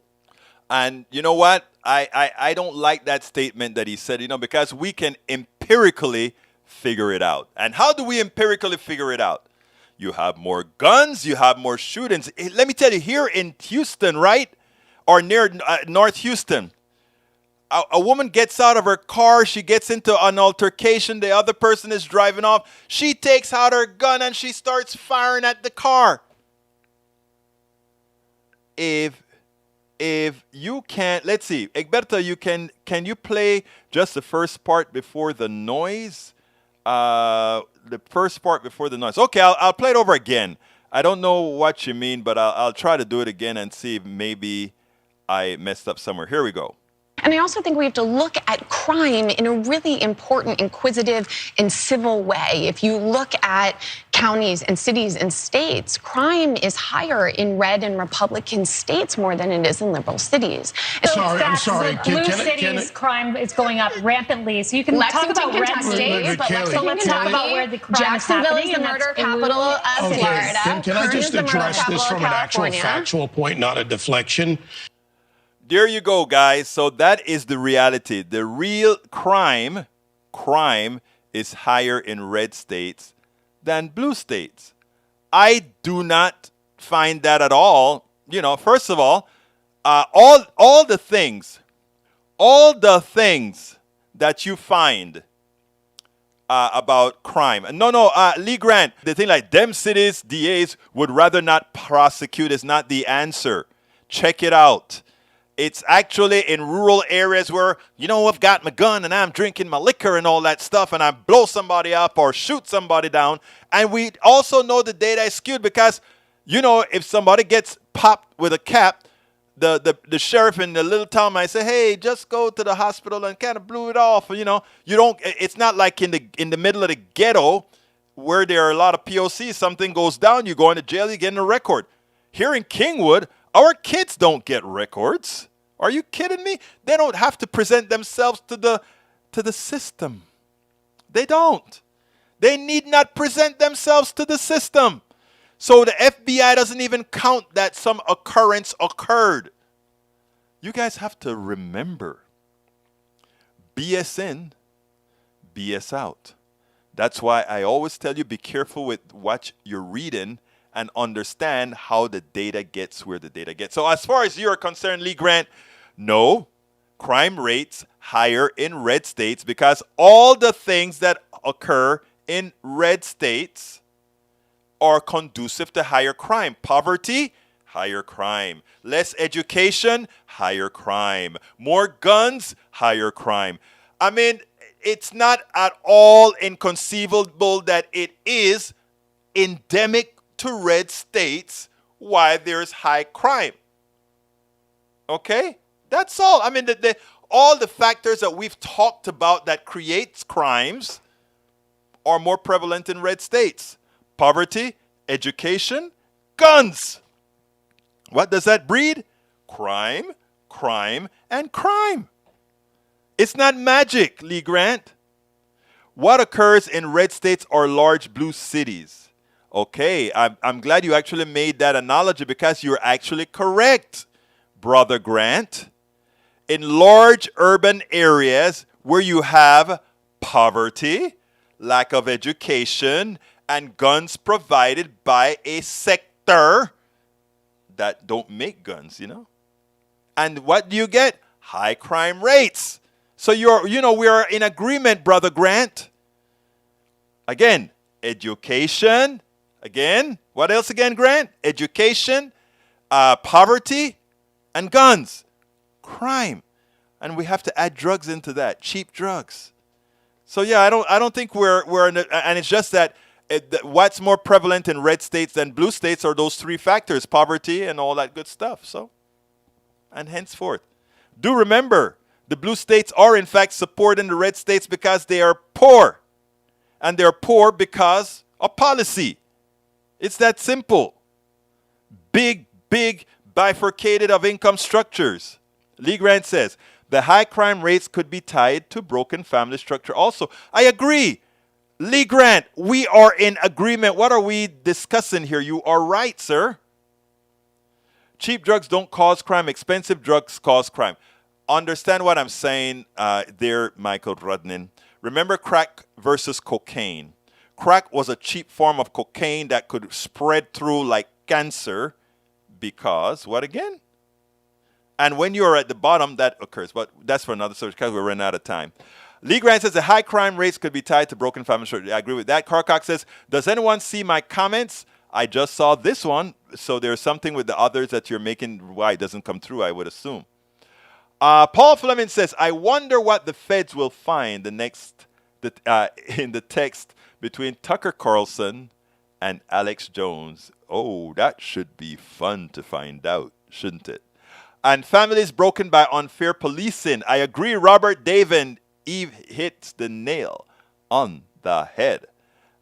And you know what? I don't like that statement that he said, you know, because we can empirically figure it out. And how do we empirically figure it out? You have more guns, you have more shootings. Let me tell you, here in Houston, right? Or near North Houston, a woman gets out of her car, she gets into an altercation, the other person is driving off, she takes out her gun and she starts firing at the car. If you can't, let's see, Egberto, can you play just the first part before the noise? The first part before the noise. Okay, I'll play it over again. I don't know what you mean, but I'll try to do it again and see if maybe I messed up somewhere. Here we go. And I also think we have to look at crime in a really important, inquisitive, and civil way. If you look at counties and cities and states, crime is higher in red and Republican states more than it is in liberal cities. I'm sorry. Blue cities, crime is going up rampantly. So you can talk about red states, but let's talk about where the crime is happening. Jacksonville is the murder capital of Florida. Can I just address this from an actual factual point, not a deflection? There you go, guys. So that is the reality. The real crime is higher in red states than blue states. I do not find that at all. You know, first of all the things that you find about crime. No, Lee Grant, the thing like them cities, DAs would rather not prosecute is not the answer. Check it out. It's actually in rural areas where, you know, I've got my gun and I'm drinking my liquor and all that stuff and I blow somebody up or shoot somebody down. And we also know the data is skewed because, you know, if somebody gets popped with a cap, the sheriff in the little town might say, hey, just go to the hospital and kind of blew it off. You know, it's not like in the middle of the ghetto where there are a lot of POCs, something goes down, you go into jail, you get a record. Here in Kingwood, our kids don't get records. Are you kidding me? They don't have to present themselves to the system. They don't. They need not present themselves to the system. So the FBI doesn't even count that some occurrence occurred. You guys have to remember, BS in, BS out. That's why I always tell you, be careful with what you're reading and understand how the data gets where the data gets. So as far as you're concerned, Lee Grant, no, crime rates higher in red states because all the things that occur in red states are conducive to higher crime. Poverty, higher crime. Less education, higher crime. More guns, higher crime. I mean, it's not at all inconceivable that it is endemic to red states why there's high crime. Okay? That's all. I mean, all the factors that we've talked about that creates crimes are more prevalent in red states. Poverty, education, guns. What does that breed? Crime, crime, and crime. It's not magic, Lee Grant. What occurs in red states are large blue cities. Okay, I'm glad you actually made that analogy because you're actually correct, Brother Grant. In large urban areas where you have poverty, lack of education, and guns provided by a sector that don't make guns, And what do you get? High crime rates. So we are in agreement, Brother Grant. Again, education. Again, what else again, Grant? Education, poverty, and guns. Crime. And we have to add drugs into that, cheap drugs. So yeah, I don't think we're in and it's just that what's more prevalent in red states than blue states are those three factors, poverty and all that good stuff. So, and henceforth, do remember, the blue states are in fact supporting the red states because they are poor. And they're poor because of policy. It's that simple. Big bifurcated of income structures. Lee Grant says, the high crime rates could be tied to broken family structure also. I agree. Lee Grant, we are in agreement. What are we discussing here? You are right, sir. Cheap drugs don't cause crime. Expensive drugs cause crime. Understand what I'm saying there, Michael Rudnin. Remember crack versus cocaine. Crack was a cheap form of cocaine that could spread through like cancer because, what again? And when you are at the bottom, that occurs. But that's for another subject because we're running out of time. Lee Grant says the high crime rates could be tied to broken family structure. I agree with that. Carl Cox says, does anyone see my comments? I just saw this one. So there's something with the others that you're making why it doesn't come through, I would assume. Paul Fleming says, I wonder what the feds will find in the text between Tucker Carlson and Alex Jones. Oh, that should be fun to find out, shouldn't it? And families broken by unfair policing. I agree, Robert David. Eve hits the nail on the head.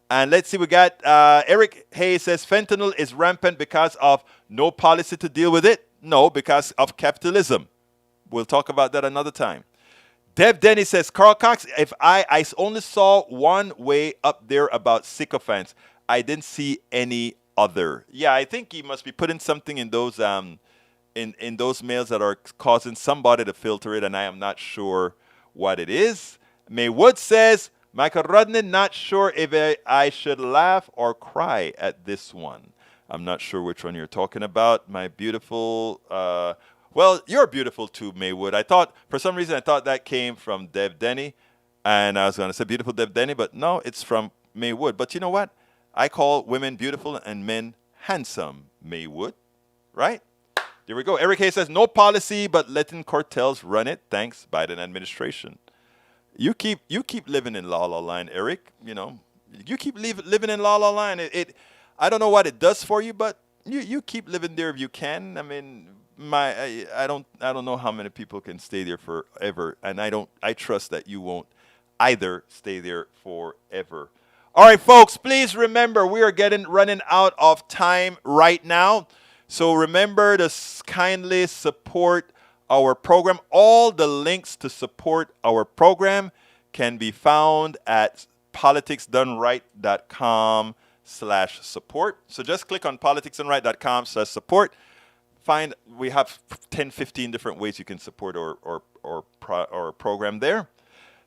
And let's see, we got Eric Hayes says fentanyl is rampant because of no policy to deal with it. No, because of capitalism. We'll talk about that another time. Deb Denny says, Carl Cox, if I only saw one way up there about sycophants. I didn't see any other. Yeah, I think he must be putting something in those in those mails that are causing somebody to filter it, and I am not sure what it is. May Wood says, Michael Rudnin, not sure if I should laugh or cry at this one. I'm not sure which one you're talking about. My beautiful, well, you're beautiful too, Maywood. For some reason, I thought that came from Deb Denny, and I was going to say beautiful Deb Denny, but no, it's from Maywood. But you know what? I call women beautiful and men handsome, Maywood, right? There we go. Eric Hayes says, no policy, but letting cartels run it. Thanks, Biden administration. You keep living in la la land, Eric. You keep living in la la land. I don't know what it does for you, but you keep living there if you can. I mean, I don't know how many people can stay there forever, and I trust that you won't either stay there forever. All right, folks, please remember we are running out of time right now. So remember to kindly support our program. All the links to support our program can be found at politicsdoneright.com/support. So just click on politicsdoneright.com/support. We have 10, 15 different ways you can support our program there.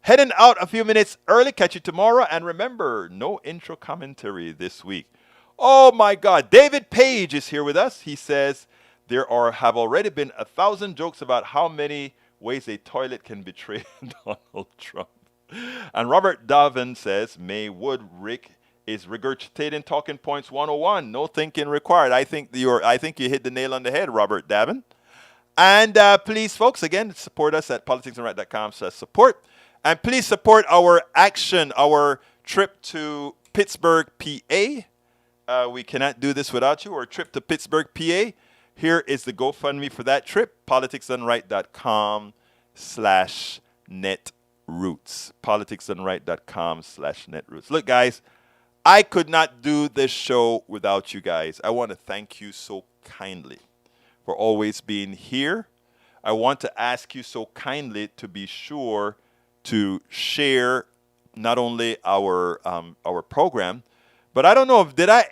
Heading out a few minutes early. Catch you tomorrow. And remember, no intro commentary this week. Oh my God, David Page is here with us. He says there have already been 1,000 jokes about how many ways a toilet can betray Donald Trump. And Robert Davin says, May Woodrick is regurgitating talking points 101. No thinking required. I think you hit the nail on the head, Robert Davin. And please, folks, again, support us at politicsandright.com/support. And please support our action, our trip to Pittsburgh, PA. We cannot do this without you. Our trip to Pittsburgh, PA. Here is the GoFundMe for that trip, politicsandright.com/netroots. politicsandright.com/netroots. Look, guys, I could not do this show without you guys. I want to thank you so kindly for always being here. I want to ask you so kindly to be sure to share not only our program, but I don't know if did I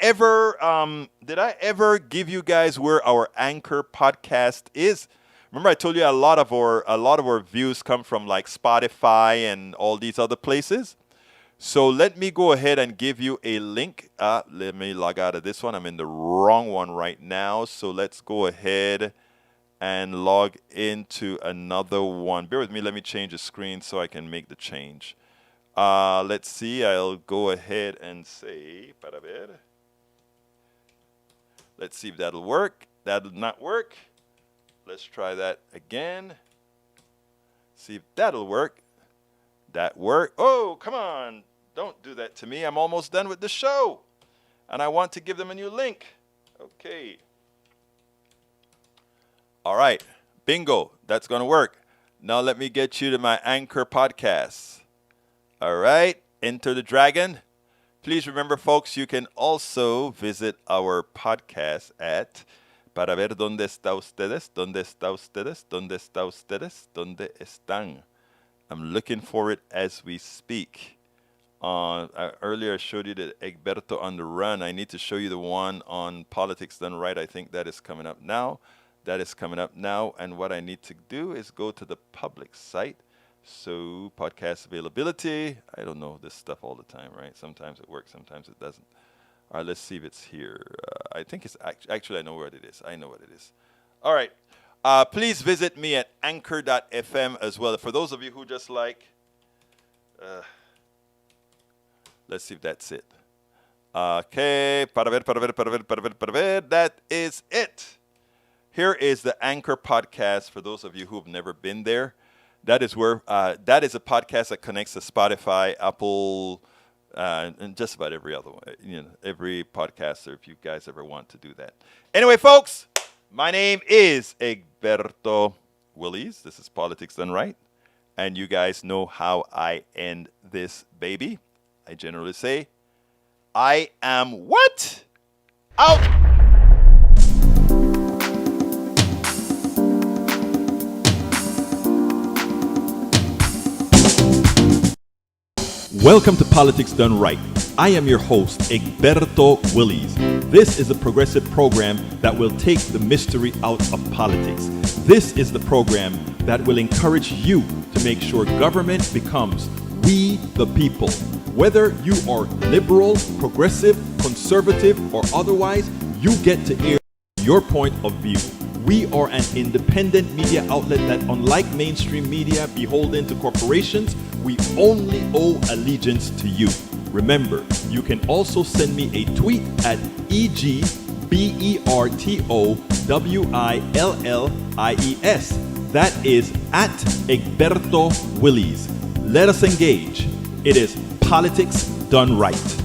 ever give you guys where our Anchor podcast is? Remember I told you a lot of our views come from like Spotify and all these other places. So let me go ahead and give you a link. Let me log out of this one. I'm in the wrong one right now. So let's go ahead and log into another one. Bear with me. Let me change the screen so I can make the change. Let's see. I'll go ahead and say, let's see if that'll work. That'll not work. Let's try that again. See if that'll work. That worked. Oh, come on. Don't do that to me. I'm almost done with the show. And I want to give them a new link. Okay. All right. Bingo. That's going to work. Now let me get you to my Anchor podcast. All right. Enter the dragon. Please remember, folks, you can also visit our podcast at para ver dónde está ustedes, dónde está ustedes, dónde está ustedes, dónde están. I'm looking for it as we speak. Earlier I showed you the Egberto on the Run. I need to show you the one on Politics Done Right. I think that is coming up now. That is coming up now. And what I need to do is go to the public site. So podcast availability. I don't know this stuff all the time, right? Sometimes it works, sometimes it doesn't. All right, let's see if it's here. I think it's actually I know what it is. I know what it is. All right. Please visit me at anchor.fm as well. For those of you who just like, let's see if that's it. Okay, that is it. Here is the Anchor podcast for those of you who have never been there. That is where that is a podcast that connects to Spotify, Apple, and just about every other one. Every podcaster, if you guys ever want to do that. Anyway, folks. My name is Egberto Willies. This is Politics Done Right. And you guys know how I end this baby. I generally say, I am what? Out! Welcome to Politics Done Right. I am your host, Egberto Willies. This is a progressive program that will take the mystery out of politics. This is the program that will encourage you to make sure government becomes we the people. Whether you are liberal, progressive, conservative, or otherwise, you get to air your point of view. We are an independent media outlet that, unlike mainstream media beholden to corporations, we only owe allegiance to you. Remember, you can also send me a tweet at EGBERTOWILLIES. That is at Egberto Willies. Let us engage. It is Politics Done Right.